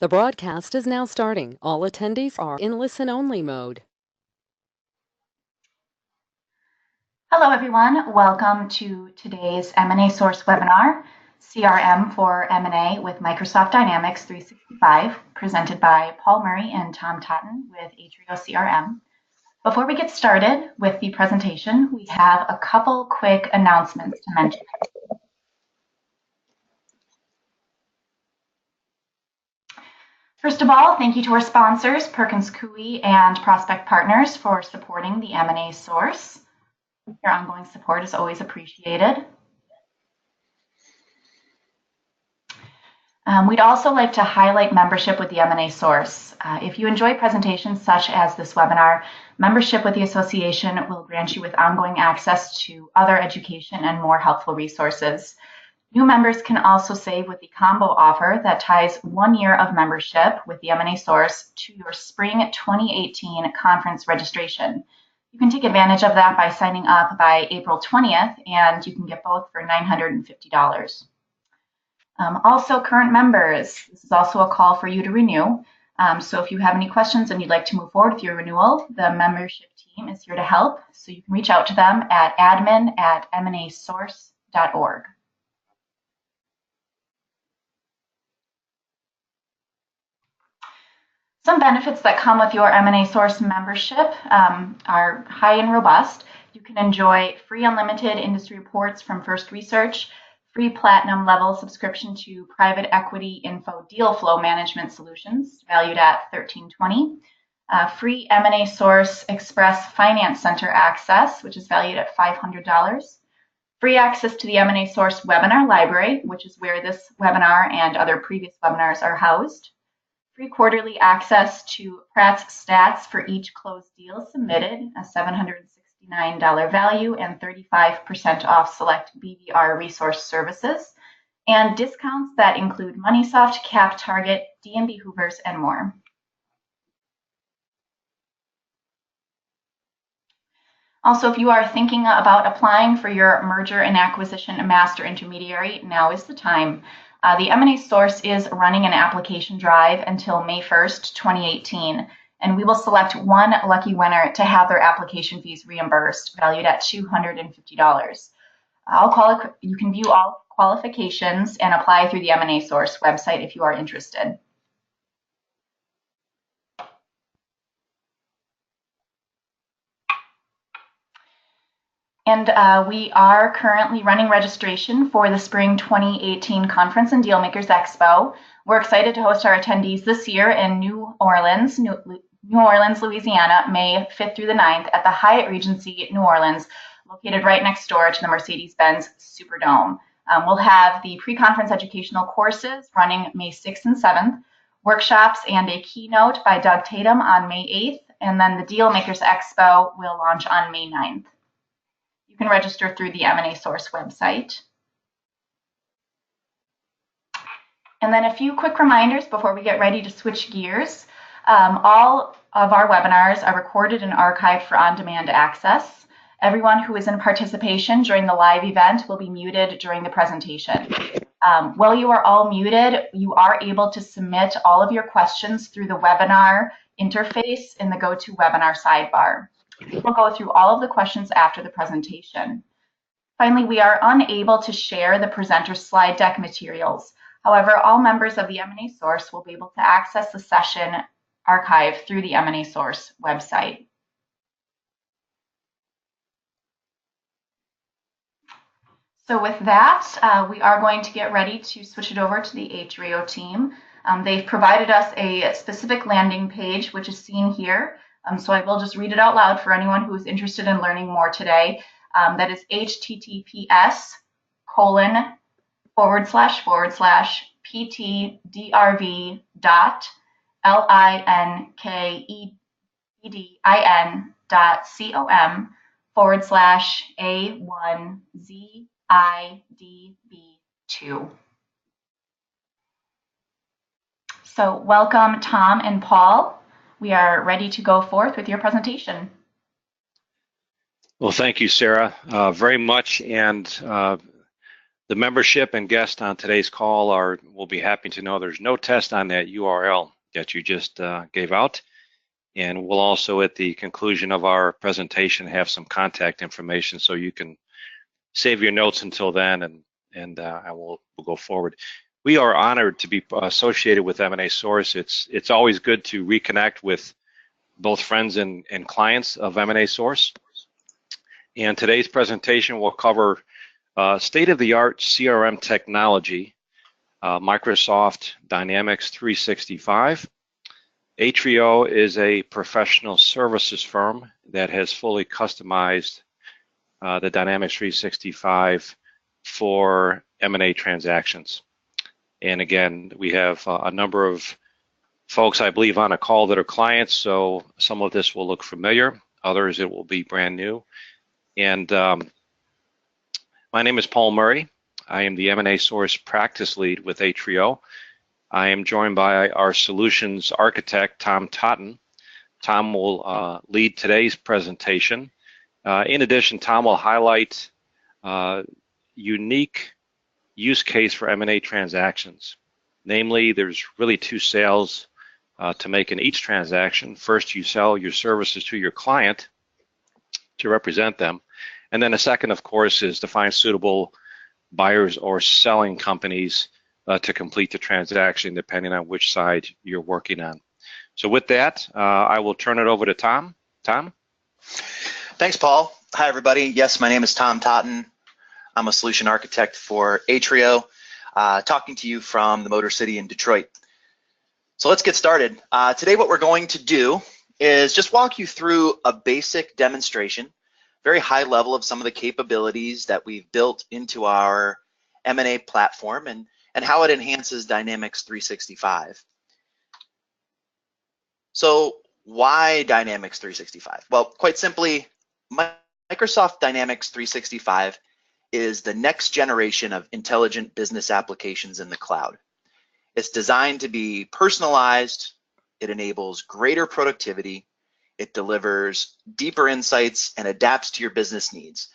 The broadcast is now starting. All attendees are in listen-only mode. Hello, everyone. Welcome to today's M&A Source webinar, CRM for M&A with Microsoft Dynamics 365, presented by Paul Murray and Tom Totten with Atrio CRM. Before we get started with the presentation, we have a couple quick announcements to mention. First of all, thank you to our sponsors, Perkins Coie and Prospect Partners, for supporting the M&A Source. Your ongoing support is always appreciated. We'd also like to highlight membership with the M&A Source. If you enjoy presentations such as this webinar, membership with the association will grant you with ongoing access to other education and more helpful resources. New members can also save with the combo offer that ties 1 year of membership with the M&A Source to your spring 2018 conference registration. You can take advantage of that by signing up by April 20th, and you can get both for $950. Also, current members, this is also a call for you to renew. So if you have any questions and you'd like to move forward with your renewal, the membership team is here to help. So you can reach out to them at admin@mnasource.org. Some benefits that come with your M&A Source membership are high and robust. You can enjoy free unlimited industry reports from First Research, free platinum level subscription to private equity info deal flow management solutions valued at $13.20, free M&A Source Express Finance Center access, which is valued at $500, free access to the M&A Source webinar library, which is where this webinar and other previous webinars are housed, free quarterly access to Pratt's stats for each closed deal submitted, a $769 value and 35% off select BVR resource services, and discounts that include MoneySoft, CapTarget, D&B Hoovers, and more. Also, if you are thinking about applying for your merger and acquisition master intermediary, now is the time. The M&A Source is running an application drive until May 1st, 2018, and we will select one lucky winner to have their application fees reimbursed, valued at $250. You can view all qualifications and apply through the M&A Source website if you are interested. And we are currently running registration for the Spring 2018 Conference and Dealmakers Expo. We're excited to host our attendees this year in New Orleans, Louisiana, May 5th through the 9th at the Hyatt Regency New Orleans, located right next door to the Mercedes-Benz Superdome. We'll have the pre-conference educational courses running May 6th and 7th, workshops and a keynote by Doug Tatum on May 8th, and then the Dealmakers Expo will launch on May 9th. You can register through the M&A Source website. And then a few quick reminders before we get ready to switch gears. All of our webinars are recorded and archived for on-demand access. Everyone who is in participation during the live event will be muted during the presentation. While you are all muted, you are able to submit all of your questions through the webinar interface in the GoToWebinar sidebar. We'll go through all of the questions after the presentation. Finally, we are unable to share the presenter's slide deck materials. However, all members of the M&A Source will be able to access the session archive through the M&A Source website. So with that, we are going to get ready to switch it over to the Atrio team. They've provided us a specific landing page, which is seen here. So I will just read it out loud for anyone who is interested in learning more today. That is https://linkedin.linkedin.com/A1ZIDB2. So welcome, Tom and Paul. We are ready to go forth with your presentation. Well, thank you, Sarah, very much. And The membership and guests on today's call will be happy to know there's no test on that URL that you just gave out. And we'll also, at the conclusion of our presentation, have some contact information so you can save your notes until then, and we'll go forward. We are honored to be associated with M&A Source. It's always good to reconnect with both friends and clients of M&A Source. And today's presentation will cover state-of-the-art CRM technology, Microsoft Dynamics 365. Atrio is a professional services firm that has fully customized the Dynamics 365 for M&A transactions. And again, we have a number of folks, I believe, on a call that are clients, so some of this will look familiar, others it will be brand new. And my name is Paul Murray. I am the M&A Source practice lead with Atrio. I am joined by our solutions architect, Tom Totten. Tom will lead today's presentation. In addition, Tom will highlight unique use case for M&A transactions. Namely, there's really two sales to make in each transaction. First, you sell your services to your client to represent them. And then a second, of course, is to find suitable buyers or selling companies to complete the transaction, depending on which side you're working on. So with that, I will turn it over to Tom. Tom? Thanks, Paul. Hi, everybody. Yes, my name is Tom Totten. I'm a solution architect for Atrio, talking to you from the Motor City in Detroit. So let's get started. Today, what we're going to do is just walk you through a basic demonstration, very high level of some of the capabilities that we've built into our M&A platform and how it enhances Dynamics 365. So why Dynamics 365? Well, quite simply, Microsoft Dynamics 365 is the next generation of intelligent business applications in the cloud. It's designed to be personalized, it enables greater productivity, it delivers deeper insights and adapts to your business needs.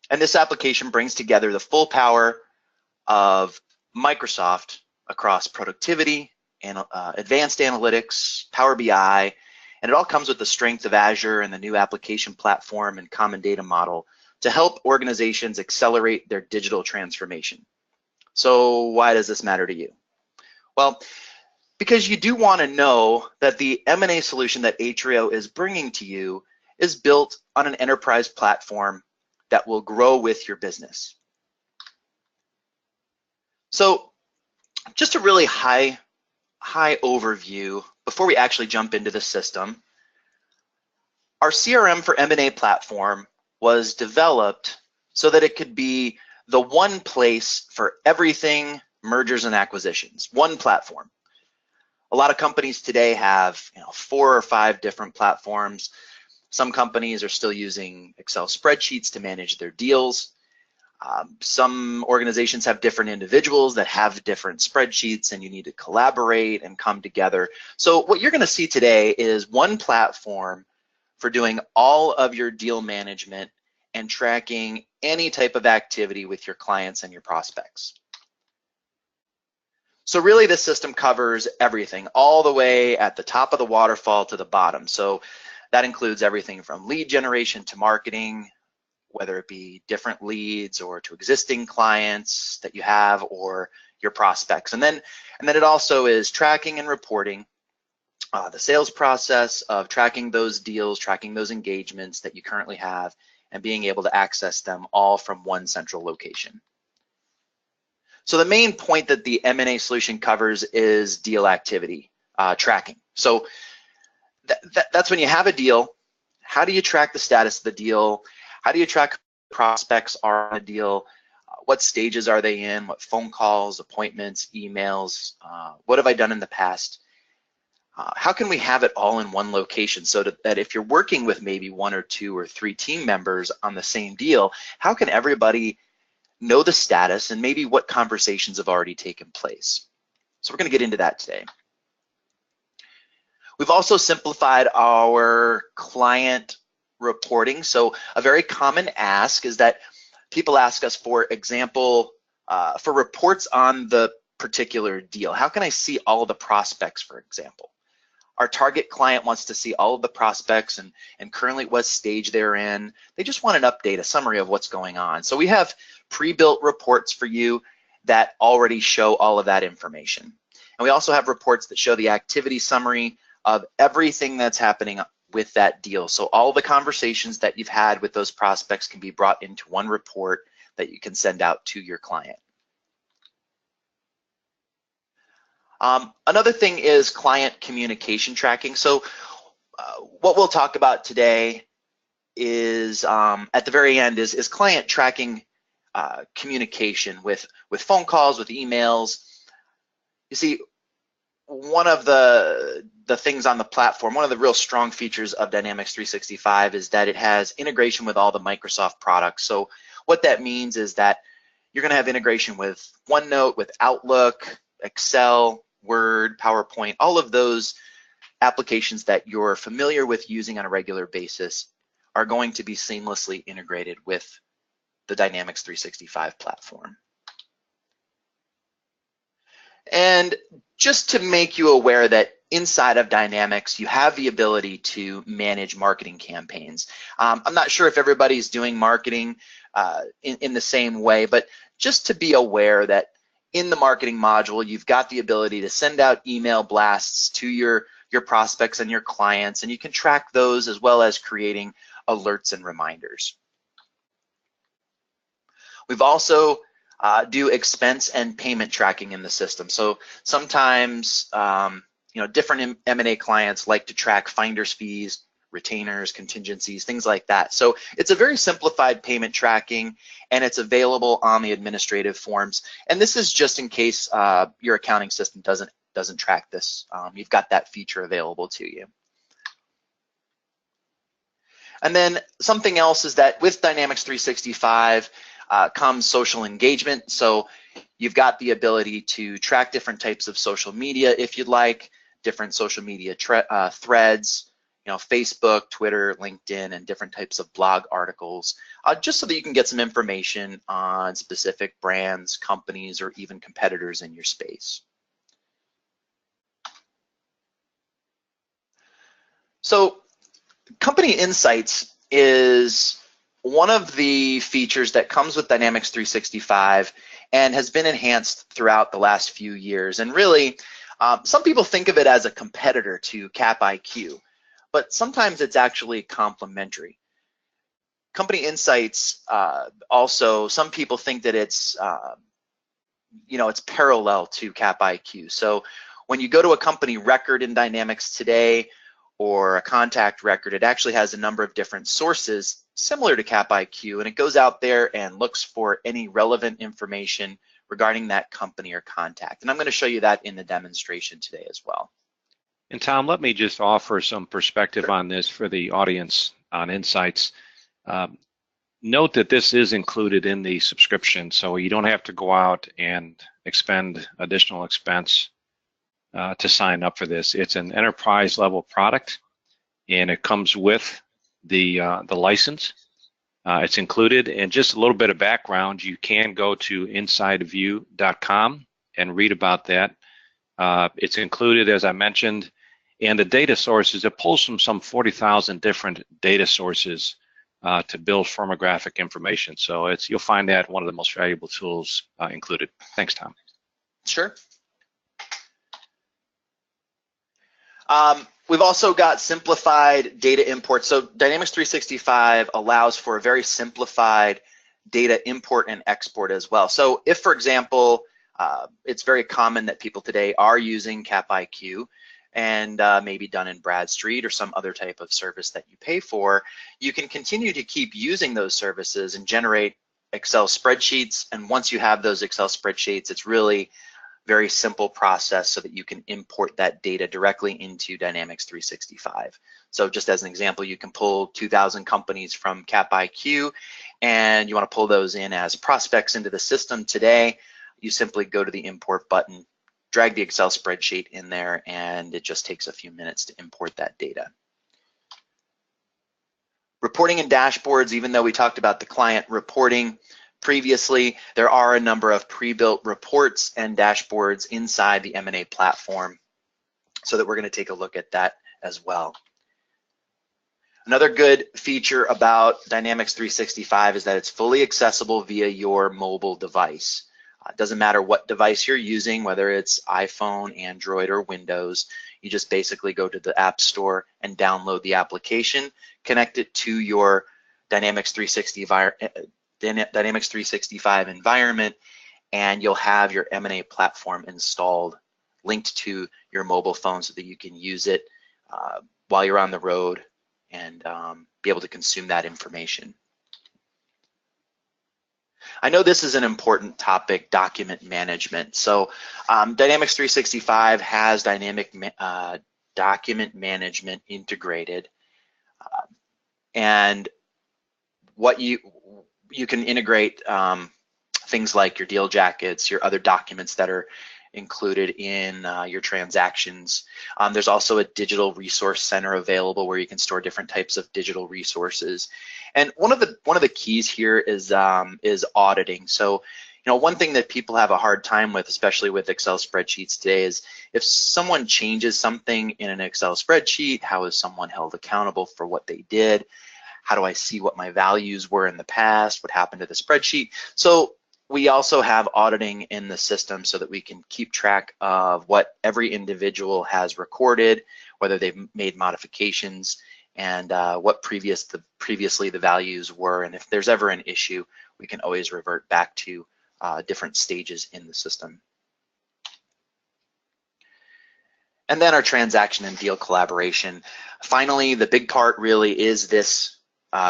And this application brings together the full power of Microsoft across productivity and advanced analytics, Power BI, and it all comes with the strength of Azure and the new application platform and common data model to help organizations accelerate their digital transformation. So why does this matter to you? Well, because you do want to know that the M&A solution that Atrio is bringing to you is built on an enterprise platform that will grow with your business. So just a really high overview before we actually jump into the system. Our CRM for M&A platform was developed so that it could be the one place for everything mergers and acquisitions, one platform. A lot of companies today have 4 or 5 different platforms. Some companies are still using Excel spreadsheets to manage their deals. Some organizations have different individuals that have different spreadsheets and you need to collaborate and come together. So what you're going to see today is one platform for doing all of your deal management and tracking any type of activity with your clients and your prospects. So really this system covers everything all the way at the top of the waterfall to the bottom. So that includes everything from lead generation to marketing, whether it be different leads or to existing clients that you have or your prospects. And then it also is tracking and reporting the sales process of tracking those deals, tracking those engagements that you currently have, and being able to access them all from one central location. So the main point that the M&A solution covers is deal activity tracking. So that's when you have a deal, how do you track the status of the deal? How do you track prospects are on a deal? What stages are they in? What phone calls, appointments, emails? What have I done in the past? How can we have it all in one location so that if you're working with maybe 1 or 2 or 3 team members on the same deal, how can everybody know the status and maybe what conversations have already taken place? So we're going to get into that today. We've also simplified our client reporting. So a very common ask is that people ask us for example for reports on the particular deal. How can I see all of the prospects, for example? Our target client wants to see all of the prospects and currently what stage they're in. They just want an update, a summary of what's going on. So we have pre-built reports for you that already show all of that information. And we also have reports that show the activity summary of everything that's happening with that deal. So all the conversations that you've had with those prospects can be brought into one report that you can send out to your client. Another thing is client communication tracking. So what we'll talk about today is at the very end is client tracking communication with phone calls, with emails. You see, one of the things on the platform, one of the real strong features of Dynamics 365 is that it has integration with all the Microsoft products. So what that means is that you're going to have integration with OneNote, with Outlook, Excel, Word, PowerPoint, all of those applications that you're familiar with using on a regular basis are going to be seamlessly integrated with the Dynamics 365 platform. And just to make you aware that inside of Dynamics, you have the ability to manage marketing campaigns. I'm not sure if everybody's doing marketing in the same way, but just to be aware that in the marketing module, you've got the ability to send out email blasts to your prospects and your clients, and you can track those as well as creating alerts and reminders. We've also do expense and payment tracking in the system. So sometimes, different M&A clients like to track finder's fees, retainers, contingencies, things like that. So it's a very simplified payment tracking, and it's available on the administrative forms. And this is just in case your accounting system doesn't track this. You've got that feature available to you. And then something else is that with Dynamics 365 comes social engagement. So you've got the ability to track different types of social media if you'd like, different social media threads, Facebook, Twitter, LinkedIn, and different types of blog articles, just so that you can get some information on specific brands, companies, or even competitors in your space. So Company Insights is one of the features that comes with Dynamics 365 and has been enhanced throughout the last few years. And really, some people think of it as a competitor to CapIQ, but sometimes it's actually complementary. Company Insights also, some people think that it's, it's parallel to CapIQ. So when you go to a company record in Dynamics today, or a contact record, it actually has a number of different sources similar to CapIQ, and it goes out there and looks for any relevant information regarding that company or contact. And I'm going to show you that in the demonstration today as well. And Tom, let me just offer some perspective on this for the audience on Insights. Note that this is included in the subscription, so you don't have to go out and expend additional expense to sign up for this. It's an enterprise level product, and it comes with the license. It's included. And just a little bit of background, you can go to insideview.com and read about that. It's included, as I mentioned, and the data sources, it pulls from some 40,000 different data sources to build firmographic information. So you'll find that one of the most valuable tools included. Thanks, Tom. Sure. We've also got simplified data import. So Dynamics 365 allows for a very simplified data import and export as well. So if, for example, it's very common that people today are using CapIQ and maybe Dun & Bradstreet or some other type of service that you pay for, you can continue to keep using those services and generate Excel spreadsheets. And once you have those Excel spreadsheets, it's really very simple process so that you can import that data directly into Dynamics 365. So just as an example, you can pull 2,000 companies from CapIQ and you want to pull those in as prospects into the system today. You simply go to the import button, drag the Excel spreadsheet in there, and it just takes a few minutes to import that data. Reporting and dashboards, even though we talked about the client reporting, previously, there are a number of pre-built reports and dashboards inside the M&A platform, so that we're going to take a look at that as well. Another good feature about Dynamics 365 is that it's fully accessible via your mobile device. It doesn't matter what device you're using, whether it's iPhone, Android, or Windows. You just basically go to the App Store and download the application, connect it to your Dynamics 365 environment, and you'll have your M&A platform installed, linked to your mobile phone so that you can use it while you're on the road and be able to consume that information. I know this is an important topic, document management. So Dynamics 365 has dynamic document management integrated, and what you can integrate things like your deal jackets, your other documents that are included in your transactions. There's also a digital resource center available where you can store different types of digital resources. And one of the keys here is auditing. So, one thing that people have a hard time with, especially with Excel spreadsheets today, is if someone changes something in an Excel spreadsheet, how is someone held accountable for what they did? How do I see what my values were in the past? What happened to the spreadsheet? So we also have auditing in the system so that we can keep track of what every individual has recorded, whether they've made modifications, and what previously the values were. And if there's ever an issue, we can always revert back to different stages in the system. And then our transaction and deal collaboration. Finally, the big part really is this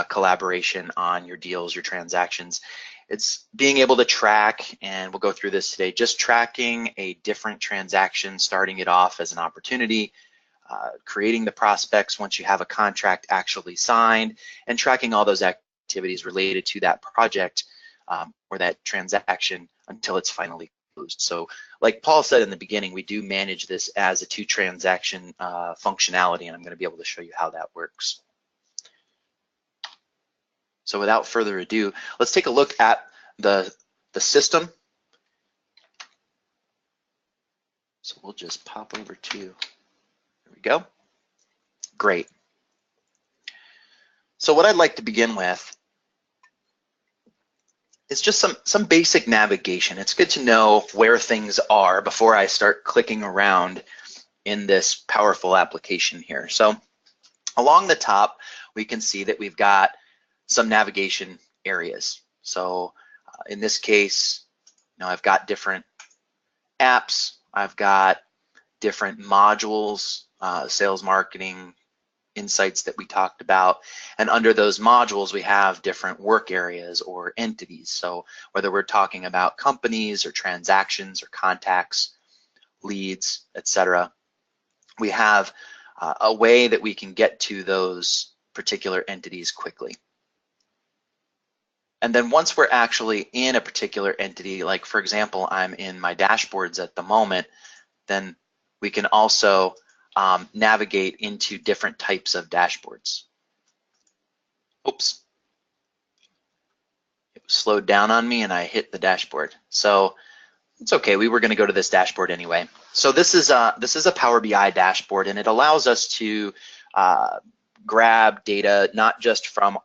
collaboration on your deals, your transactions. It's being able to track, and we'll go through this today, just tracking a different transaction, starting it off as an opportunity, creating the prospects once you have a contract actually signed, and tracking all those activities related to that project or that transaction until it's finally closed. So like Paul said in the beginning, we do manage this as a two-transaction functionality, and I'm going to be able to show you how that works. So without further ado, let's take a look at the system. So we'll just pop over to, there we go. Great. So what I'd like to begin with is just some basic navigation. It's good to know where things are before I start clicking around in this powerful application here. So along the top, we can see that we've got some navigation areas. So in this case, I've got different apps, I've got different modules, sales, marketing, insights that we talked about, and under those modules we have different work areas or entities. So whether we're talking about companies or transactions or contacts, leads, etc., we have a way that we can get to those particular entities quickly. And then once we're actually in a particular entity, like for example, I'm in my dashboards at the moment, then we can also navigate into different types of dashboards. Oops, it slowed down on me and I hit the dashboard. So it's okay, we were going to go to this dashboard anyway. So this is a Power BI dashboard, and it allows us to grab data not just from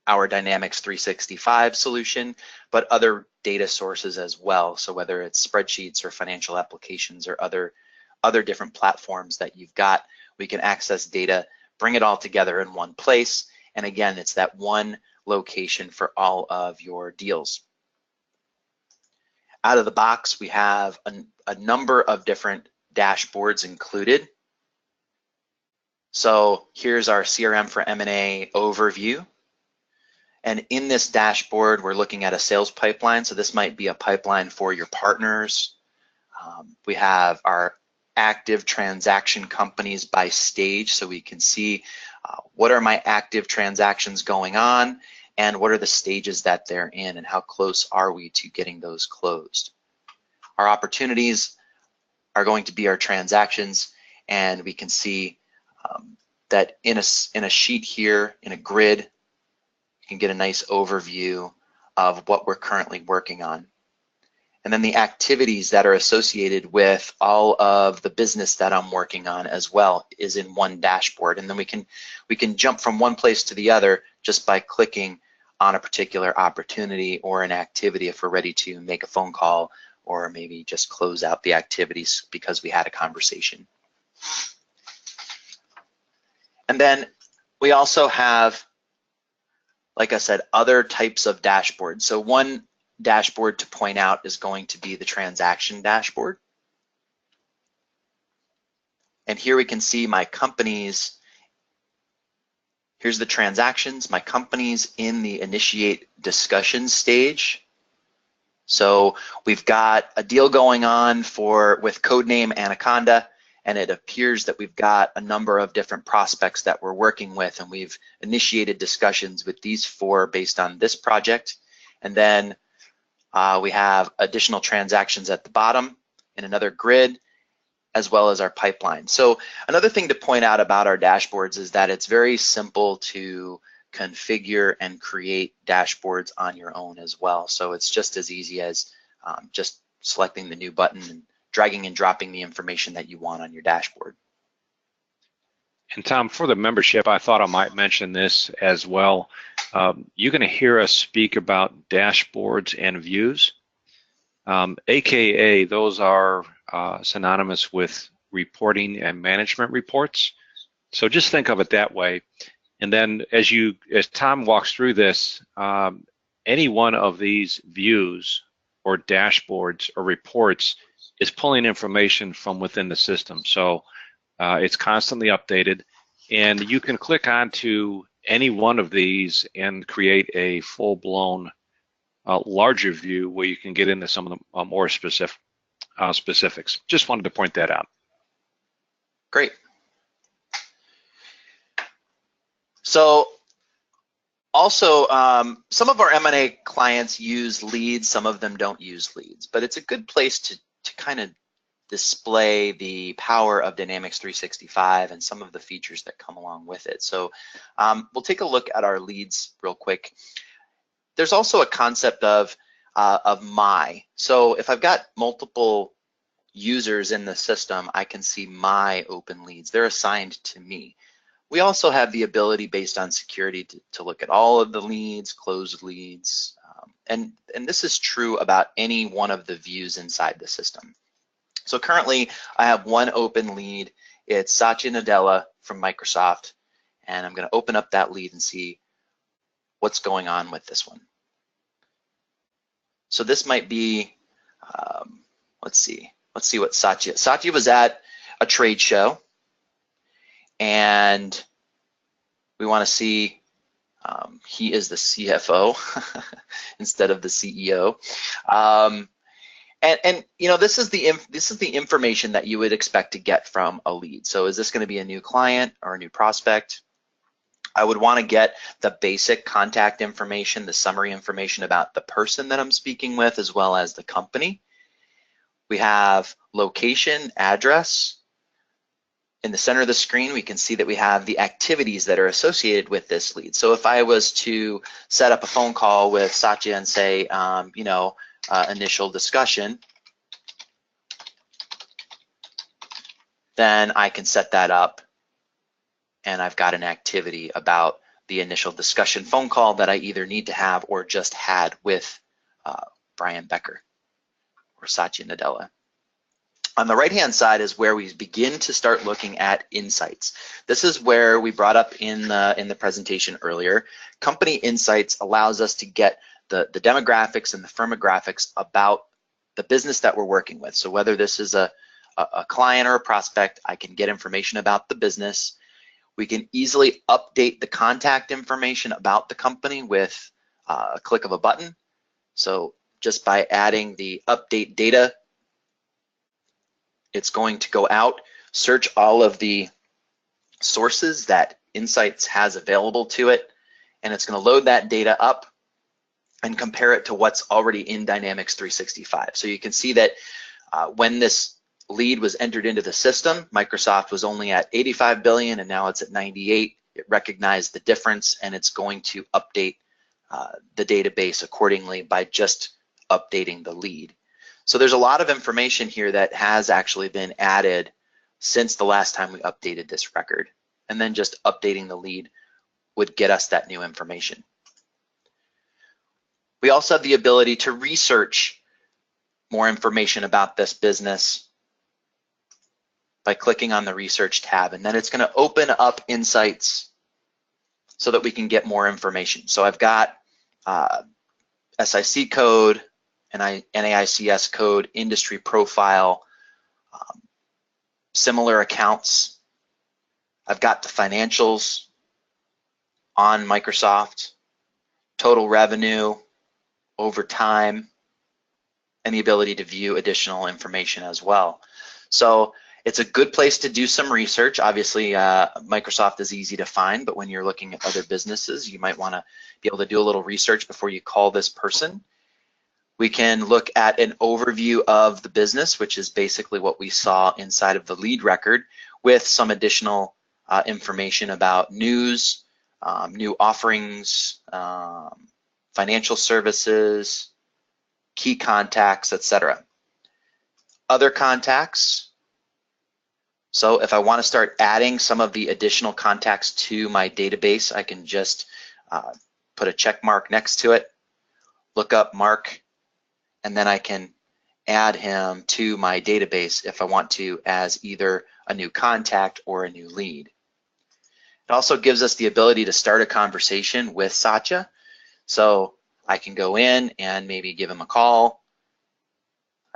our Dynamics 365 solution, but other data sources as well. So whether it's spreadsheets or financial applications or other different platforms that you've got, we can access data, bring it all together in one place. And again, it's that one location for all of your deals. Out of the box, we have a number of different dashboards included. So here's our CRM for M&A overview. And in this dashboard, we're looking at a sales pipeline. So this might be a pipeline for your partners. We have our active transaction companies by stage, so we can see what are my active transactions going on and what are the stages that they're in and how close are we to getting those closed. Our opportunities are going to be our transactions, and we can see that in a sheet here, in a grid, you can get a nice overview of what we're currently working on. And then the activities that are associated with all of the business that I'm working on as well is in one dashboard. And then we can jump from one place to the other just by clicking on a particular opportunity or an activity if we're ready to make a phone call or maybe just close out the activities because we had a conversation. And then we also have, like I said, other types of dashboards. So one dashboard to point out is going to be the transaction dashboard. And here we can see my companies. Here's the transactions, my companies in the initiate discussion stage. So we've got a deal going on with codename Anaconda, and it appears that we've got a number of different prospects that we're working with, and we've initiated discussions with these 4 based on this project. And then we have additional transactions at the bottom in another grid, as well as our pipeline. So another thing to point out about our dashboards is that it's very simple to configure and create dashboards on your own as well. So it's just as easy as just selecting the new button and dragging and dropping the information that you want on your dashboard. And Tom, for the membership, I thought I might mention this as well. You're going to hear us speak about dashboards and views, AKA those are synonymous with reporting and management reports. So just think of it that way. And then as Tom walks through this, any one of these views or dashboards or reports is pulling information from within the system. So it's constantly updated, and you can click onto any one of these and create a full-blown larger view where you can get into some of the more specifics. Just wanted to point that out. Great. So also, some of our M&A clients use leads, some of them don't use leads, but it's a good place to kind of display the power of Dynamics 365 and some of the features that come along with it. So we'll take a look at our leads real quick. There's also a concept of my. So if I've got multiple users in the system, I can see my open leads. They're assigned to me. We also have the ability based on security to look at all of the leads, closed leads, and this is true about any one of the views inside the system. So currently I have one open lead. It's Satya Nadella from Microsoft, and I'm going to open up that lead and see what's going on with this one. So this might be, let's see what Satya was at a trade show, and we want to see he is the CFO instead of the CEO. And you know, this is the information that you would expect to get from a lead. So is this going to be a new client or a new prospect? I would want to get the basic contact information, the summary information about the person that I'm speaking with, as well as the company. We have location, address. In the center of the screen, we can see that we have the activities that are associated with this lead. So if I was to set up a phone call with Satya and say, you know, initial discussion, then I can set that up, and I've got an activity about the initial discussion phone call that I either need to have or just had with Brian Becker or Satya Nadella. On the right-hand side is where we begin to start looking at insights. This is where we brought up in the presentation earlier. Company Insights allows us to get the demographics and the firmographics about the business that we're working with. So whether this is a client or a prospect, I can get information about the business. We can easily update the contact information about the company with a click of a button. So just by adding the update data, it's going to go out, search all of the sources that Insights has available to it, and it's going to load that data up and compare it to what's already in Dynamics 365. So you can see that when this lead was entered into the system, Microsoft was only at 85 billion and now it's at 98. It recognized the difference, and it's going to update the database accordingly by just updating the lead. So there's a lot of information here that has actually been added since the last time we updated this record. And then just updating the lead would get us that new information. We also have the ability to research more information about this business by clicking on the research tab, and then it's going to open up insights so that we can get more information. So I've got SIC code, NAICS code, industry profile, similar accounts. I've got the financials on Microsoft, total revenue over time, and the ability to view additional information as well. So it's a good place to do some research. Obviously, Microsoft is easy to find, but when you're looking at other businesses, you might want to be able to do a little research before you call this person. We can look at an overview of the business, which is basically what we saw inside of the lead record, with some additional information about news, new offerings, financial services, key contacts, etc. Other contacts. So if I want to start adding some of the additional contacts to my database, I can just put a check mark next to it, look up Mark, and then I can add him to my database if I want to as either a new contact or a new lead. It also gives us the ability to start a conversation with Satya. So I can go in and maybe give him a call.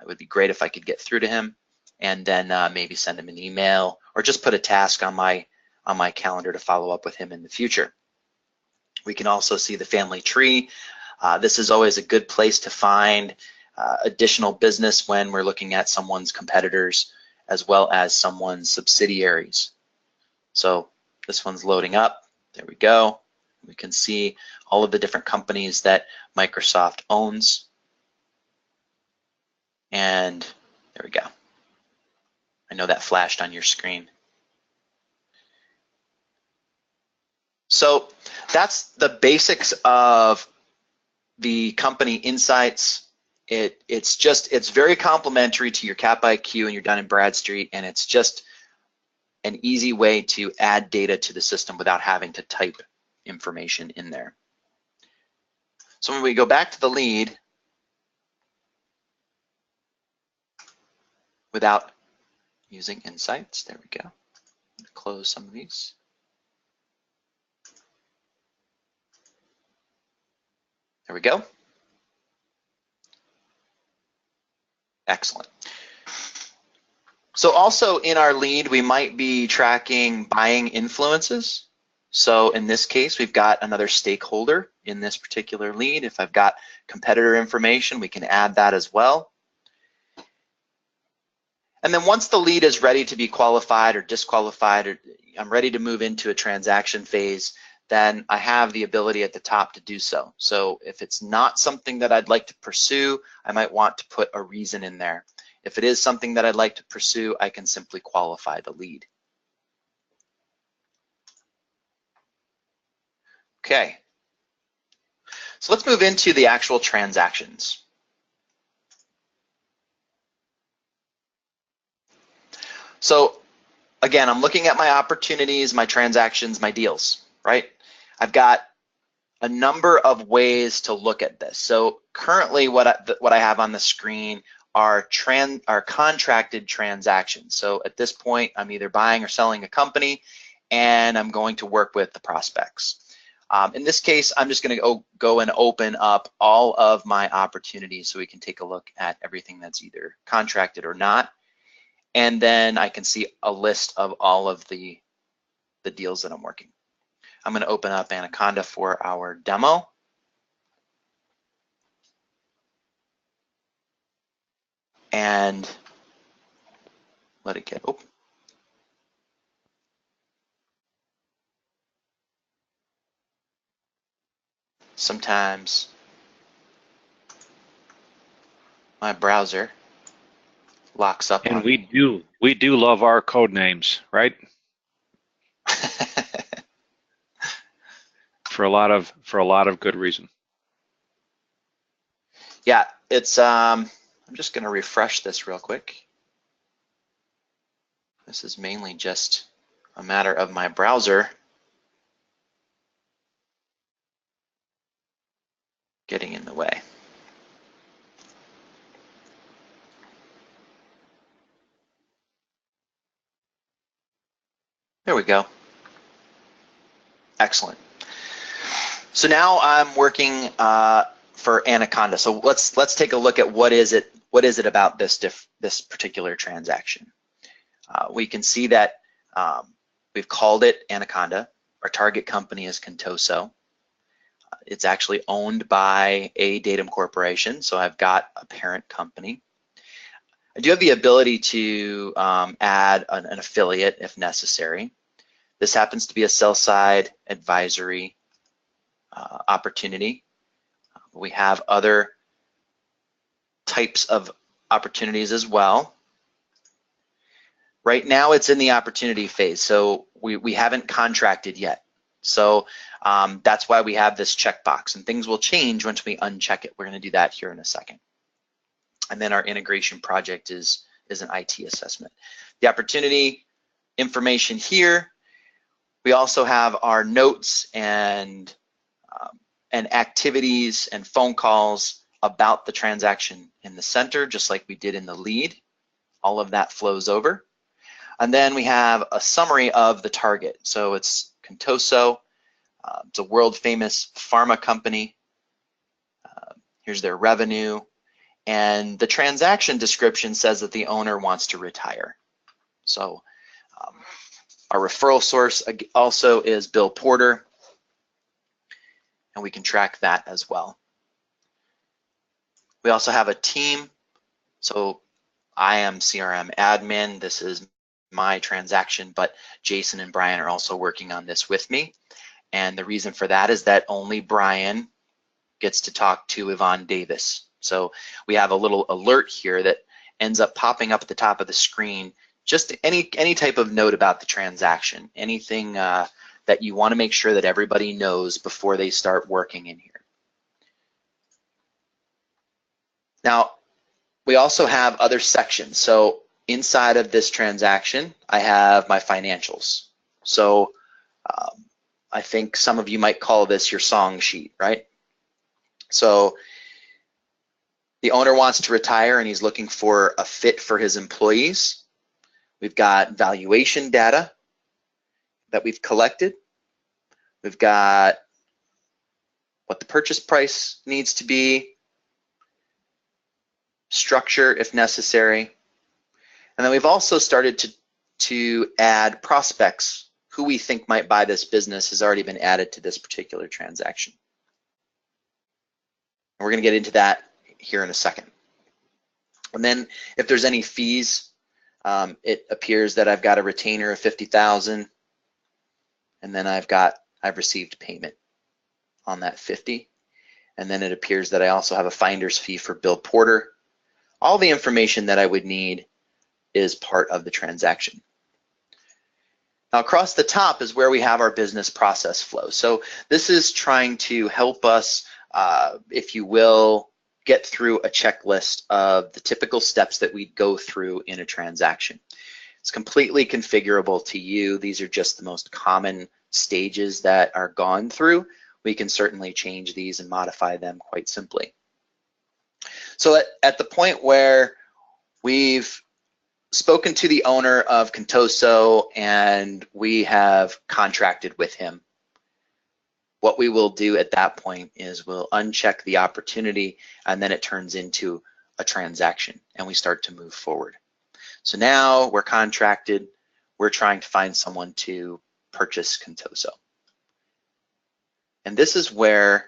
It would be great if I could get through to him, and then maybe send him an email or just put a task on my calendar to follow up with him in the future. We can also see the family tree. This is always a good place to find additional business when we're looking at someone's competitors as well as someone's subsidiaries. So this one's loading up. There we go. We can see all of the different companies that Microsoft owns. And there we go. I know that flashed on your screen. So that's the basics of the company insights. It's very complementary to your Cap IQ and your Dun & Bradstreet, and it's just an easy way to add data to the system without having to type information in there. So when we go back to the lead, without using insights, there we go. Close some of these. There we go. Excellent. So also in our lead, we might be tracking buying influences. So in this case, we've got another stakeholder in this particular lead. If I've got competitor information, we can add that as well. And then once the lead is ready to be qualified or disqualified, or I'm ready to move into a transaction phase, then I have the ability at the top to do so. So if it's not something that I'd like to pursue, I might want to put a reason in there. If it is something that I'd like to pursue, I can simply qualify the lead. Okay, so let's move into the actual transactions. So again, I'm looking at my opportunities, my transactions, my deals, right? I've got a number of ways to look at this. So currently what I have on the screen are contracted transactions. So at this point, I'm either buying or selling a company, and I'm going to work with the prospects. In this case, I'm just going to go and open up all of my opportunities so we can take a look at everything that's either contracted or not. And then I can see a list of all of the deals that I'm working. I'm going to open up Anaconda for our demo. And let it get open. Sometimes my browser locks up. And we do love our code names, right? for a lot of good reason. Yeah, it's, I'm just gonna refresh this real quick. This is mainly just a matter of my browser getting in the way. There we go. Excellent. So now I'm working for Anaconda. So let's take a look at what is it about this particular transaction. We can see that we've called it Anaconda. Our target company is Contoso. It's actually owned by a Datum corporation, so I've got a parent company. I do have the ability to add an affiliate if necessary. This happens to be a sell-side advisory opportunity. We have other types of opportunities as well. Right now it's in the opportunity phase, so we haven't contracted yet. So that's why we have this checkbox, and things will change once we uncheck it. We're going to do that here in a second. And then our integration project is an IT assessment. The opportunity information here. We also have our notes and activities and phone calls about the transaction in the center, just like we did in the lead. All of that flows over. And then we have a summary of the target. So it's Contoso. It's a world famous pharma company. Here's their revenue. And the transaction description says that the owner wants to retire. So our referral source also is Bill Porter, and we can track that as well. We also have a team. So I am CRM admin. This is my transaction, but Jason and Brian are also working on this with me. And the reason for that is that only Brian gets to talk to Yvonne Davis. So we have a little alert here that ends up popping up at the top of the screen. Just any type of note about the transaction, anything that you want to make sure that everybody knows before they start working in here. Now, we also have other sections. So inside of this transaction, I have my financials. So I think some of you might call this your song sheet, right? So the owner wants to retire and he's looking for a fit for his employees. We've got valuation data that we've collected. We've got what the purchase price needs to be, structure if necessary. And then we've also started to add prospects. Who we think might buy this business has already been added to this particular transaction. And we're going to get into that here in a second. And then if there's any fees, it appears that I've got a retainer of $50,000, and then I've received payment on that 50. And then it appears that I also have a finder's fee for Bill Porter. All the information that I would need is part of the transaction. Now across the top is where we have our business process flow. So this is trying to help us, if you will, get through a checklist of the typical steps that we go through in a transaction. It's completely configurable to you. These are just the most common stages that are gone through. We can certainly change these and modify them quite simply. So at the point where we've spoken to the owner of Contoso and we have contracted with him, what we will do at that point is we'll uncheck the opportunity, and then it turns into a transaction and we start to move forward. So now we're contracted, we're trying to find someone to purchase Contoso. And this is where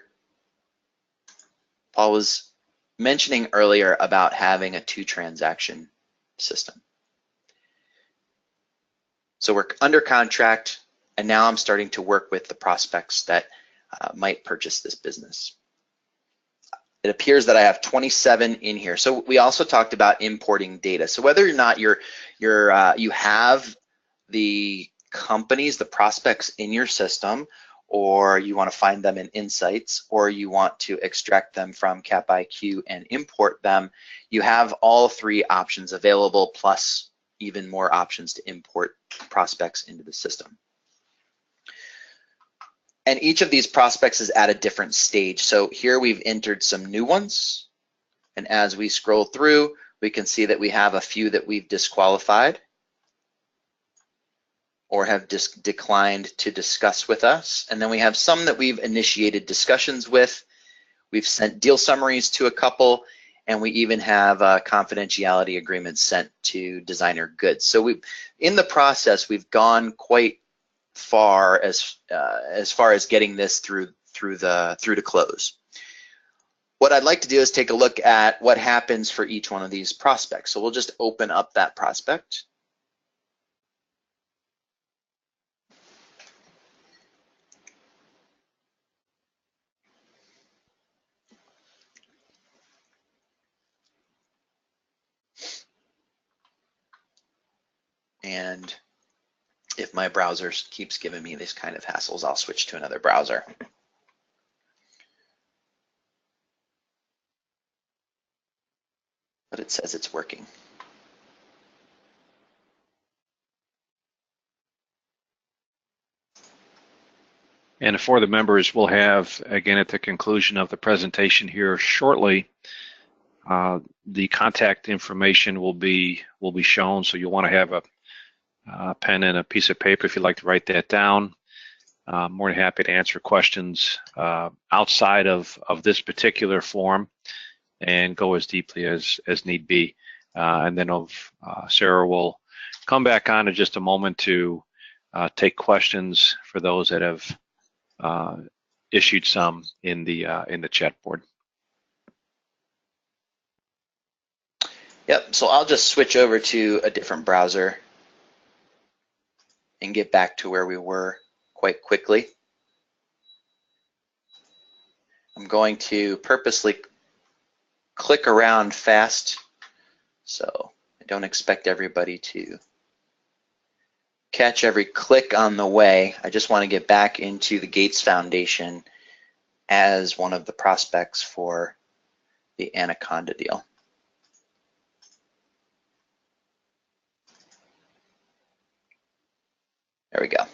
Paul was mentioning earlier about having a 2-transaction system. So we're under contract, and now I'm starting to work with the prospects that might purchase this business. It appears that I have 27 in here. So we also talked about importing data. So whether or not you have the companies, the prospects in your system, or you want to find them in Insights, or you want to extract them from CapIQ and import them, you have all three options available, plus even more options to import prospects into the system. And each of these prospects is at a different stage. So here we've entered some new ones. And as we scroll through, we can see that we have a few that we've disqualified or have declined to discuss with us. And then we have some that we've initiated discussions with. We've sent deal summaries to a couple, and we even have confidentiality agreements sent to Designer Goods. So in the process, we've gone quite far as getting this through to close. What I'd like to do is take a look at what happens for each one of these prospects. So we'll just open up that prospect. And if my browser keeps giving me these kind of hassles, I'll switch to another browser. But it says it's working. And for the members, we'll have, again, at the conclusion of the presentation here shortly, the contact information will be shown. So you'll want to have a pen and a piece of paper if you'd like to write that down. More than happy to answer questions outside of this particular form and go as deeply as need be. And then Sarah will come back on in just a moment to take questions for those that have issued some in the chat board. Yep, so I'll just switch over to a different browser and get back to where we were quite quickly. I'm going to purposely click around fast, so I don't expect everybody to catch every click on the way. I just want to get back into the Gates Foundation as one of the prospects for the Anaconda deal. There we go.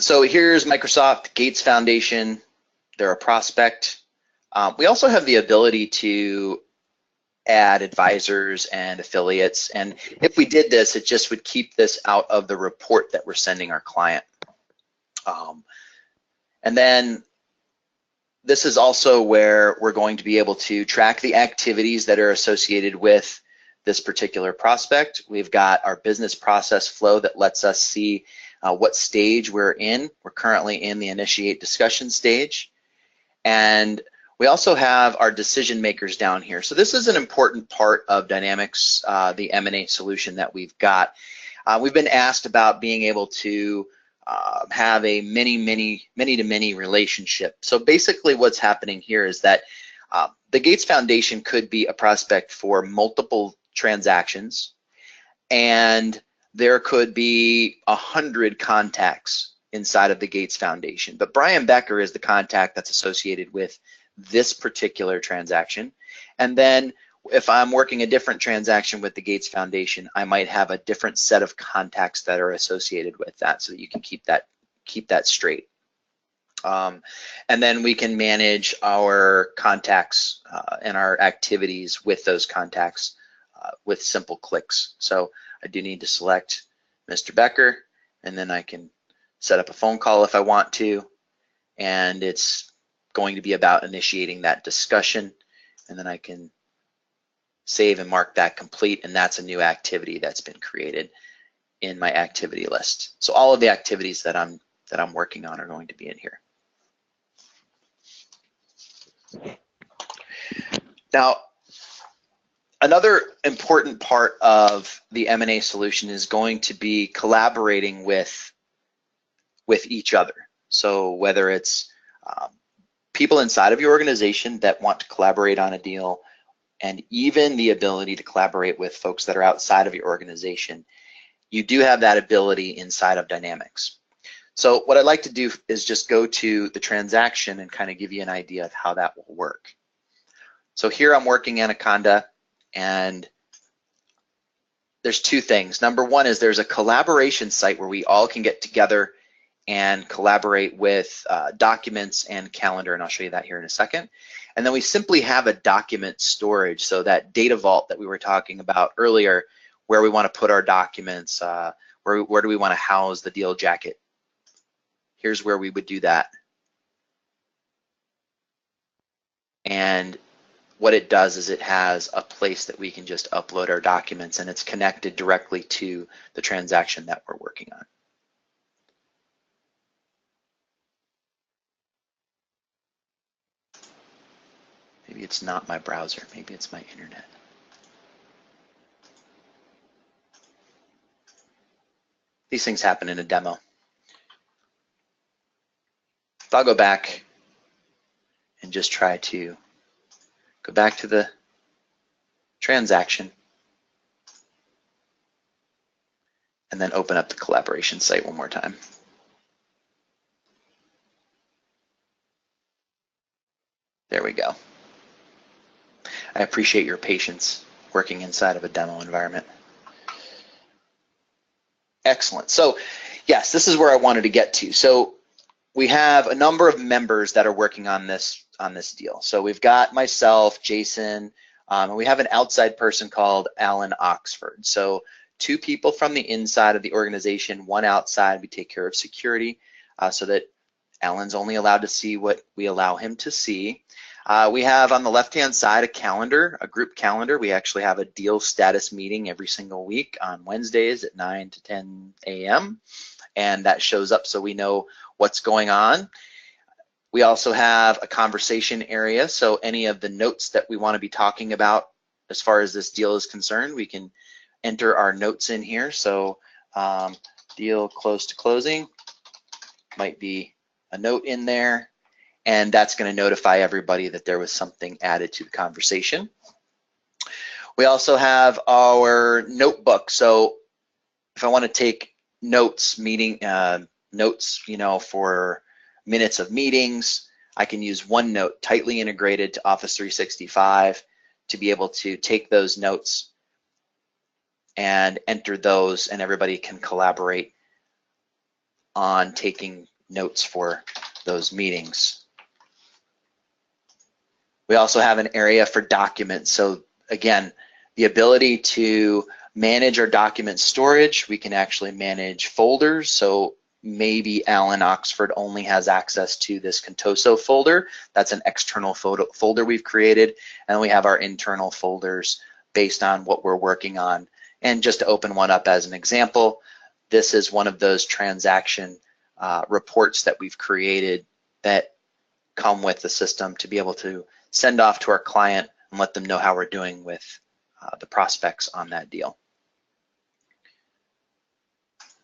So here's Microsoft Gates Foundation. They're a prospect. We also have the ability to add advisors and affiliates. And if we did this, it just would keep this out of the report that we're sending our client. And then this is also where we're going to be able to track the activities that are associated with this particular prospect. We've got our business process flow that lets us see what stage we're in. We're currently in the initiate discussion stage. And we also have our decision makers down here. So this is an important part of Dynamics, the M&A solution that we've got. We've been asked about being able to have a many-to-many relationship. So basically what's happening here is that the Gates Foundation could be a prospect for multiple transactions, and there could be 100 contacts inside of the Gates Foundation. But Brian Becker is the contact that's associated with this particular transaction. And then if I'm working a different transaction with the Gates Foundation, I might have a different set of contacts that are associated with that, so that you can keep that straight. And then we can manage our contacts and our activities with those contacts with simple clicks. So I do need to select Mr. Becker, and then I can set up a phone call if I want to, and it's going to be about initiating that discussion, and then I can save and mark that complete, and that's a new activity that's been created in my activity list. So all of the activities that I'm working on are going to be in here. Now, another important part of the M&A solution is going to be collaborating with each other. So whether it's people inside of your organization that want to collaborate on a deal, and even the ability to collaborate with folks that are outside of your organization, you do have that ability inside of Dynamics. So what I'd like to do is just go to the transaction and kind of give you an idea of how that will work. So here I'm working Anaconda, and there's two things. Number one is there's a collaboration site where we all can get together and collaborate with documents and calendar, and I'll show you that here in a second. And then we simply have a document storage, so that data vault that we were talking about earlier, where we want to put our documents, where do we want to house the deal jacket. Here's where we would do that. And what it does is it has a place that we can just upload our documents, and it's connected directly to the transaction that we're working on. Maybe it's not my browser, maybe it's my internet. These things happen in a demo. If I'll go back and just try to go back to the transaction and then open up the collaboration site one more time. There we go. I appreciate your patience working inside of a demo environment. Excellent. So yes, this is where I wanted to get to. So we have a number of members that are working on this deal. So we've got myself, Jason, and we have an outside person called Alan Oxford. So two people from the inside of the organization, one outside. We take care of security so that Alan's only allowed to see what we allow him to see. We have on the left-hand side a calendar, a group calendar. We actually have a deal status meeting every single week on Wednesdays at 9 to 10 a.m. And that shows up so we know what's going on. We also have a conversation area, so any of the notes that we want to be talking about as far as this deal is concerned, we can enter our notes in here. So deal close to closing might be a note in there, and that's going to notify everybody that there was something added to the conversation. We also have our notebook. So if I want to take notes, notes, for minutes of meetings, I can use OneNote, tightly integrated to Office 365, to be able to take those notes and enter those, and everybody can collaborate on taking notes for those meetings. We also have an area for documents. So again, the ability to manage our document storage. We can actually manage folders. So maybe Alan Oxford only has access to this Contoso folder. That's an external folder we've created. And we have our internal folders based on what we're working on. And just to open one up as an example, this is one of those transaction reports that we've created that come with the system to be able to send off to our client and let them know how we're doing with the prospects on that deal.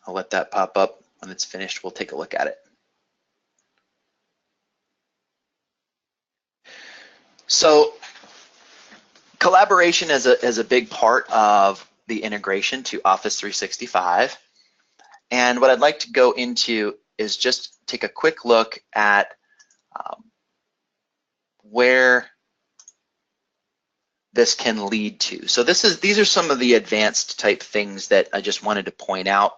I'll let that pop up. When it's finished, we'll take a look at it. So collaboration is a big part of the integration to Office 365. And what I'd like to go into is just take a quick look at where this can lead to. So these are some of the advanced type things that I just wanted to point out.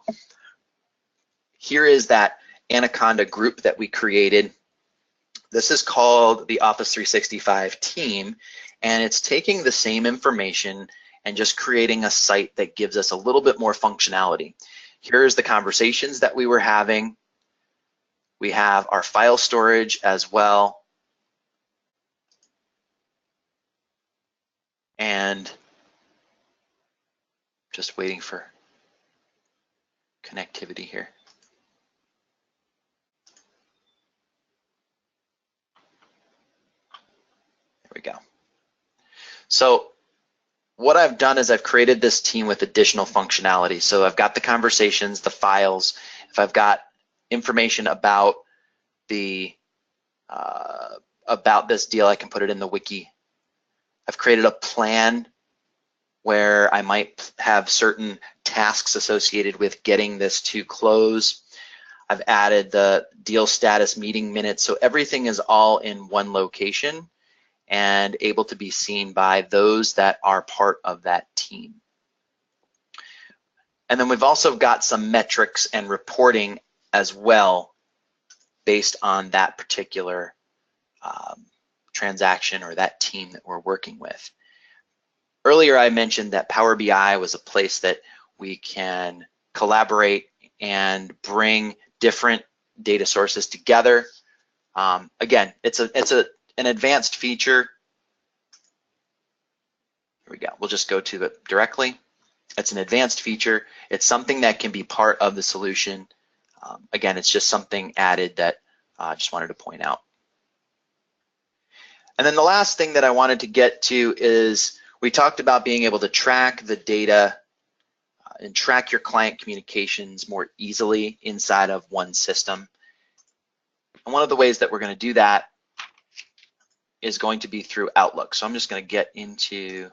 Here is that Anaconda group that we created. This is called the Office 365 team, and it's taking the same information and just creating a site that gives us a little bit more functionality. Here's the conversations that we were having. We have our file storage as well. And just waiting for connectivity here. There we go. So what I've done is I've created this team with additional functionality. So I've got the conversations, the files. If I've got information about about this deal, I can put it in the wiki. I've created a plan where I might have certain tasks associated with getting this to close. I've added the deal status meeting minutes, so everything is all in one location and able to be seen by those that are part of that team. And then we've also got some metrics and reporting as well based on that particular transaction or that team that we're working with. Earlier I mentioned that Power BI was a place that we can collaborate and bring different data sources together. Again, it's an advanced feature. Here we go. We'll just go to it directly. It's an advanced feature. It's something that can be part of the solution. Again, it's just something added that I just wanted to point out. And then the last thing that I wanted to get to is we talked about being able to track the data and track your client communications more easily inside of one system. And one of the ways that we're going to do that is going to be through Outlook. So I'm just going to get into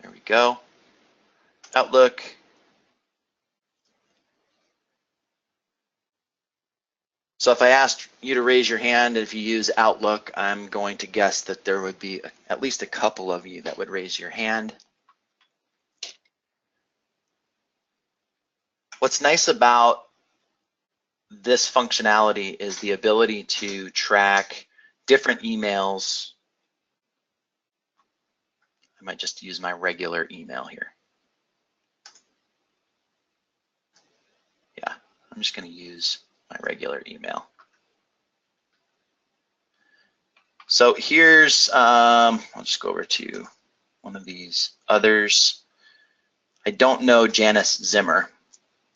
there we go. Outlook. So if I asked you to raise your hand if you use Outlook, I'm going to guess that there would be at least a couple of you that would raise your hand. What's nice about this functionality is the ability to track different emails. I might just use my regular email here. Yeah, I'm just going to use my regular email. So here's, I'll just go over to one of these others. I don't know Janice Zimmer,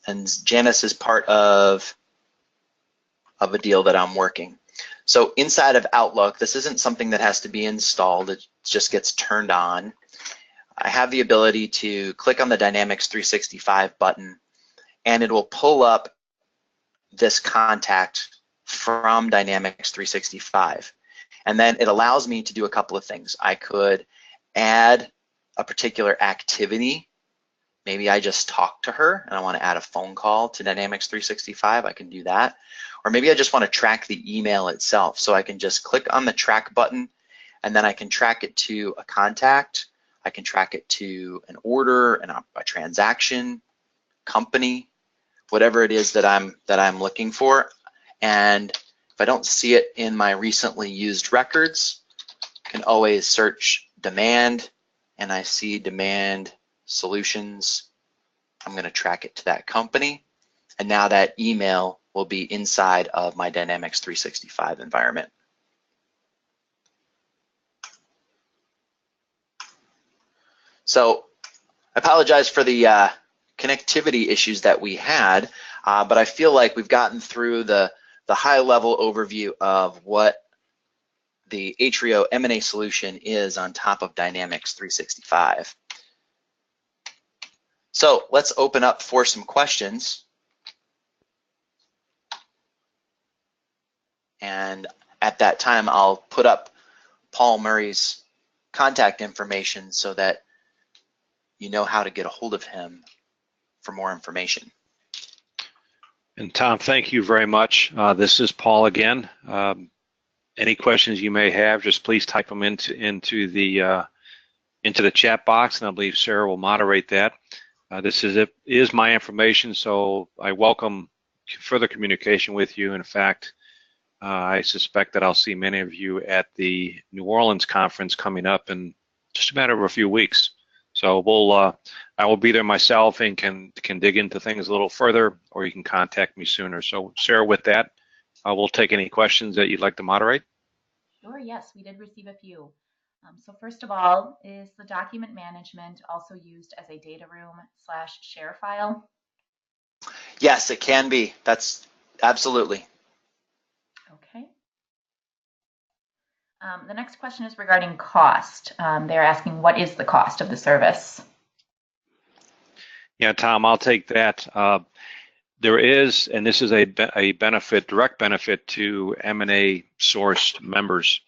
and Janice is part of a deal that I'm working. So inside of Outlook, this isn't something that has to be installed, it just gets turned on. I have the ability to click on the Dynamics 365 button, and it will pull up this contact from Dynamics 365. And then it allows me to do a couple of things. I could add a particular activity. Maybe I just talked to her and I want to add a phone call to Dynamics 365. I can do that. Or maybe I just want to track the email itself. So I can just click on the track button, and then I can track it to a contact. I can track it to an order and a transaction, company, whatever it is that I'm looking for. And if I don't see it in my recently used records, I can always search demand, and I see demand solutions. I'm going to track it to that company, and now that email will be inside of my Dynamics 365 environment. So I apologize for the connectivity issues that we had, but I feel like we've gotten through the high-level overview of what the Atrio M&A solution is on top of Dynamics 365. So let's open up for some questions. And at that time, I'll put up Paul Murray's contact information so that you know how to get a hold of him for more information. And Tom, thank you very much. This is Paul again. Any questions you may have, just please type them into the chat box, and I believe Sarah will moderate that. This is my information, so I welcome further communication with you. In fact, I suspect that I'll see many of you at the New Orleans conference coming up in just a matter of a few weeks. So I will be there myself and can dig into things a little further, or you can contact me sooner. So Sarah, with that, we'll take any questions that you'd like to moderate. Sure, yes, we did receive a few. So first of all, is the document management also used as a data room / share file? Yes, it can be. That's absolutely. Okay. The next question is regarding cost. They're asking, what is the cost of the service? Yeah, Tom, I'll take that. There is, and this is a benefit, direct benefit to M&A sourced members.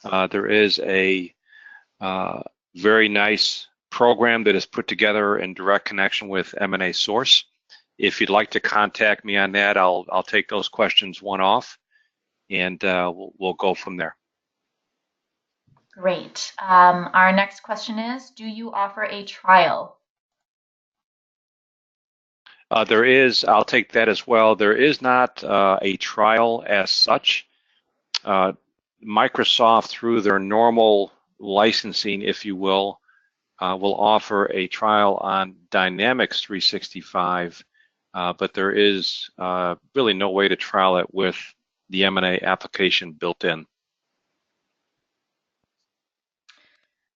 There is a very nice program that is put together in direct connection with M&A Source. If you'd like to contact me on that, I'll take those questions one off, and we'll go from there. Great. Our next question is, do you offer a trial? There is, I'll take that as well. There is not a trial as such. Microsoft, through their normal licensing, if you will offer a trial on Dynamics 365, but there is really no way to trial it with the M&A application built in.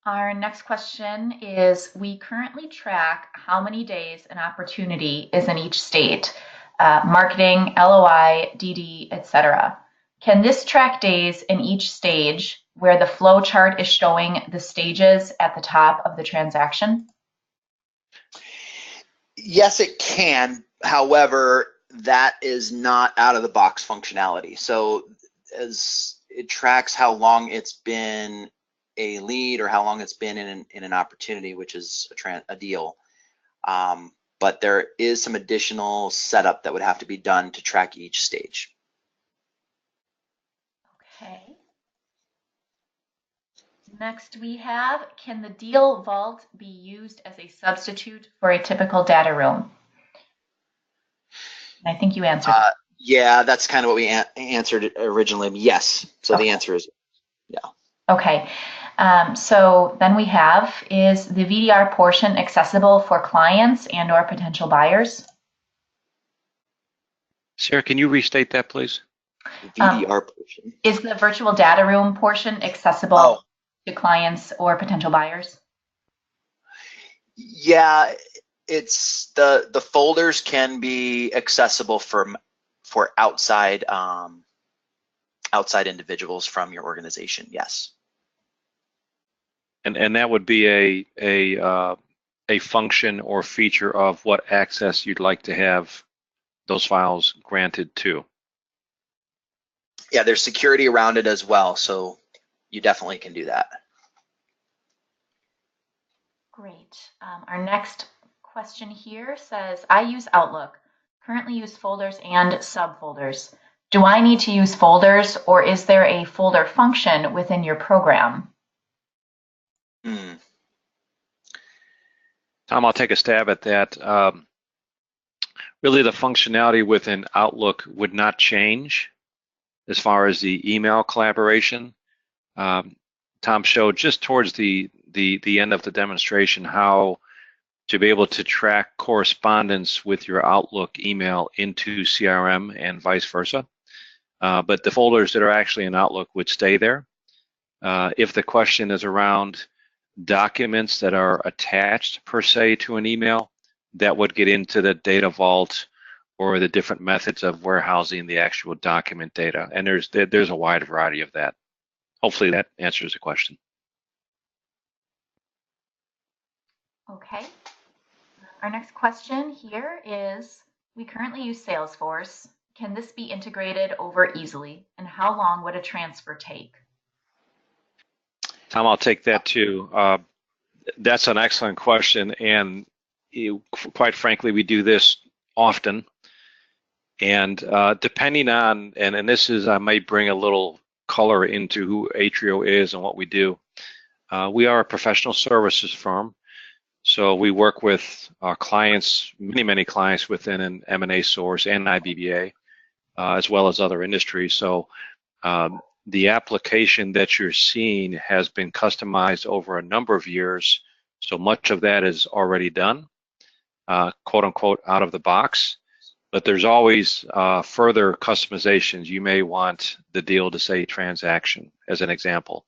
Our next question is, we currently track how many days an opportunity is in each state, marketing, LOI, DD, etc. Can this track days in each stage where the flow chart is showing the stages at the top of the transaction? Yes, it can. However, that is not out of the box functionality. So as it tracks how long it's been a lead or how long it's been in an opportunity, which is a deal. But there is some additional setup that would have to be done to track each stage. Okay. Next we have, can the deal vault be used as a substitute for a typical data room? I think you answered. Yeah, that's kind of what we answered originally. Yes. So Okay. The answer is yeah. Okay. So then we have, is the VDR portion accessible for clients and or potential buyers? Sarah, can you restate that, please? VDR portion. Is the virtual data room portion accessible to clients or potential buyers? Yeah, it's the folders can be accessible for outside outside individuals from your organization. Yes. And that would be a function or feature of what access you'd like to have those files granted to. Yeah, there's security around it as well, so you definitely can do that. Great. Our next question here says, I use Outlook, currently use folders and subfolders. Do I need to use folders, or is there a folder function within your program? Tom, I'll take a stab at that. Really, the functionality within Outlook would not change as far as the email collaboration. Tom showed just towards the end of the demonstration how to be able to track correspondence with your Outlook email into CRM and vice versa. But the folders that are actually in Outlook would stay there. If the question is around documents that are attached per se to an email, that would get into the data vault or the different methods of warehousing the actual document data. And there's a wide variety of that. Hopefully that answers the question. Okay. Our next question here is, we currently use Salesforce. Can this be integrated over easily? And how long would a transfer take? Tom, I'll take that too. That's an excellent question. And quite frankly, we do this often. And depending on, and this is, I might bring a little color into who Atrio is and what we do. We are a professional services firm. So we work with our clients, many clients within an M&A source and IBBA, as well as other industries. So the application that you're seeing has been customized over a number of years. So much of that is already done, quote unquote, out of the box. But there's always further customizations. You may want the deal to say transaction, as an example,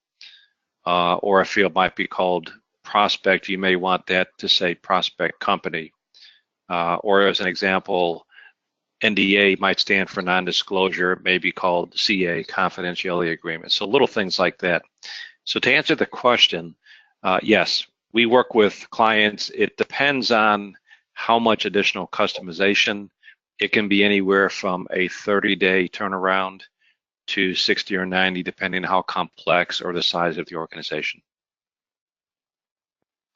or a field might be called prospect. You may want that to say prospect company, or as an example, NDA might stand for non-disclosure. It may be called CA, confidentiality agreement. So little things like that. So to answer the question, yes, we work with clients. It depends on how much additional customization it can be anywhere from a 30-day turnaround to 60 or 90, depending on how complex or the size of the organization.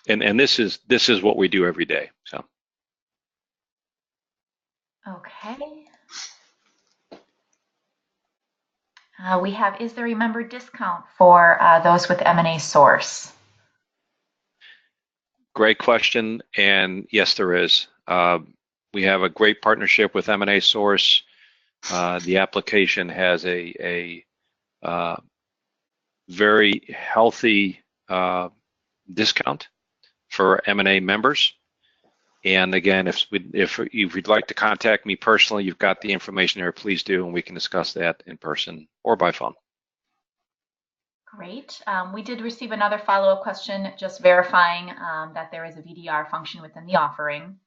And this is what we do every day. So. Okay. We have, is there a member discount for those with M&A Source? Great question, and yes, there is. We have a great partnership with M&A Source. The application has a very healthy discount for M&A members. And again, if you'd like to contact me personally, you've got the information there, please do, and we can discuss that in person or by phone. Great. We did receive another follow-up question, just verifying that there is a VDR function within the offering.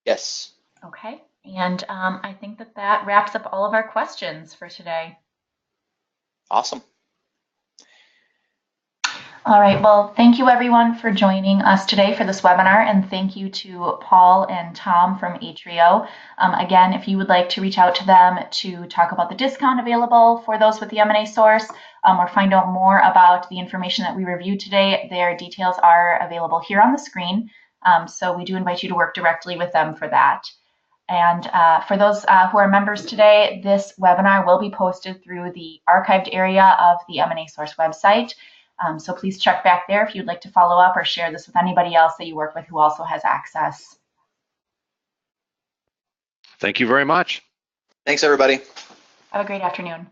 Yes. Okay. And I think that wraps up all of our questions for today. Awesome. All right, well, thank you everyone for joining us today for this webinar, and thank you to Paul and Tom from Atrio. Again, if you would like to reach out to them to talk about the discount available for those with the M&A Source, or find out more about the information that we reviewed today, their details are available here on the screen. So we do invite you to work directly with them for that. And for those who are members today, this webinar will be posted through the archived area of the M&A Source website. So please check back there if you'd like to follow up or share this with anybody else that you work with who also has access. Thank you very much. Thanks, everybody. Have a great afternoon.